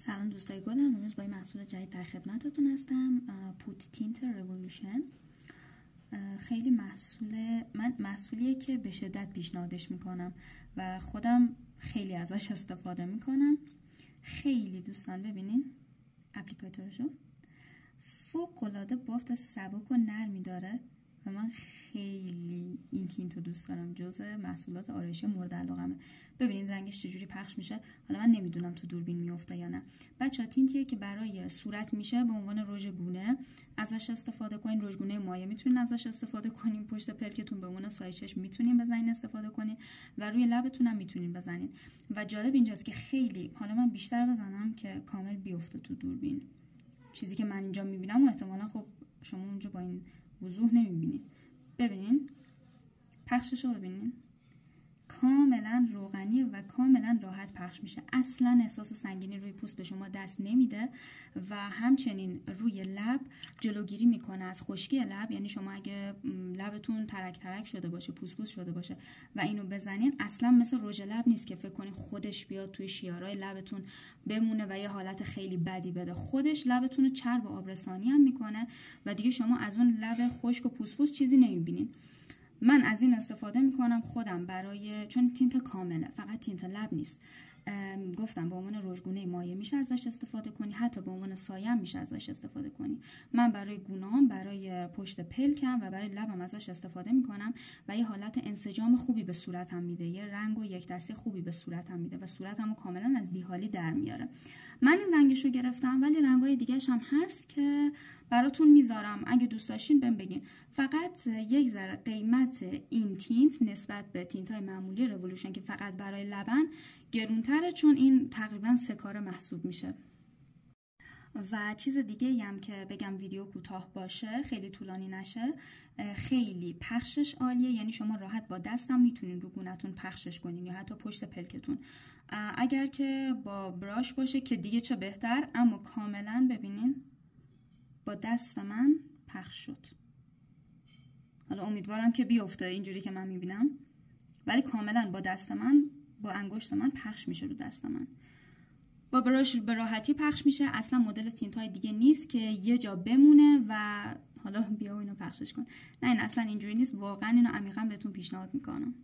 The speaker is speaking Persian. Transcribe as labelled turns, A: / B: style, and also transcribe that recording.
A: سلام دوستای گلم، امروز با این محصول جدید در خدمتتون هستم. پوت تینت رولوشن. خیلی محصولیه که به شدت پیشنهادش میکنم و خودم خیلی ازش استفاده میکنم. خیلی دوستان ببینین اپلیکاتورشو فوق العاده بافت سبک و نرمی داره و من خیلی این تینت رو دوست دارم. جزء محصولات آرایشی مورد علاقمه. ببینید رنگش چجوری پخش میشه. حالا من نمیدونم تو دوربین میفته یا نه. بچه‌ها تینتیه که برای صورت میشه به عنوان رژ گونه ازش استفاده کنین. رژ گونه مایع میتونین ازش استفاده کنین. پشت پلکتون به عنوان سایه چشم میتونین بزنین استفاده کنین و روی لبتون هم میتونین بزنین. و جالب اینجاست که خیلی، حالا من بیشتر بزنم که کامل بیفته تو دوربین. چیزی که من اینجا میبینم و احتمالاً خب شما اونجا با این وضوح نمیبینید. ببینین پخشش رو ببینین، کاملا روغنی و کاملا راحت پخش میشه. اصلا احساس سنگینی روی پوست به شما دست نمیده و همچنین روی لب جلوگیری میکنه از خشکی لب. یعنی شما اگه لبتون ترک ترک شده باشه، پوست پوست شده باشه و اینو بزنین، اصلا مثل رژ لب نیست که فکر کنین خودش بیاد توی شیارای لبتون بمونه و یه حالت خیلی بدی بده. خودش لبتون رو چرب و آبرسانی هم میکنه و دیگه شما از اون لب خشک و پوست پوست چیزی نمیبینین. من از این استفاده میکنم خودم چون تینت کامله، فقط تینت لب نیست. گفتم به عنوان رژگونه مایع میشه ازش استفاده کنی، حتی به عنوان سایه هم میشه ازش استفاده کنی. من برای گونه‌ام، برای پشت پلکم و برای لبم ازش استفاده میکنم و یه حالت انسجام خوبی به صورتم میده، یه رنگ و یک دسته خوبی به صورتم میده و صورتمو کاملا از بیحالی در میاره. من این رنگشو گرفتم ولی رنگای دیگه‌ش هم هست که براتون میذارم، اگه دوست داشتین بهم بگین. فقط یک ذره قیمت این تینت نسبت به تینت‌های معمولی رولوشن که فقط برای لبن گرونتره، چون این تقریبا 3 کاره محسوب میشه. و چیز دیگه هم که بگم ویدیو کوتاه باشه، خیلی طولانی نشه، خیلی پخشش عالیه. یعنی شما راحت با دستم میتونین رو گونه‌تون پخشش کنین یا حتی پشت پلکتون. اگر که با براش باشه که دیگه چه بهتر، اما کاملا ببینین با دست من پخش شد. حالا امیدوارم که بیفته اینجوری که من میبینم، ولی کاملا با دست من، با انگشت من پخش میشه رو دست من. با براش به راحتی پخش میشه. اصلا مدل تینت های دیگه نیست که یه جا بمونه و حالا بیا اینو پخشش کن. نه، این اصلا اینجوری نیست. واقعا اینو عمیقا بهتون پیشنهاد میکنم.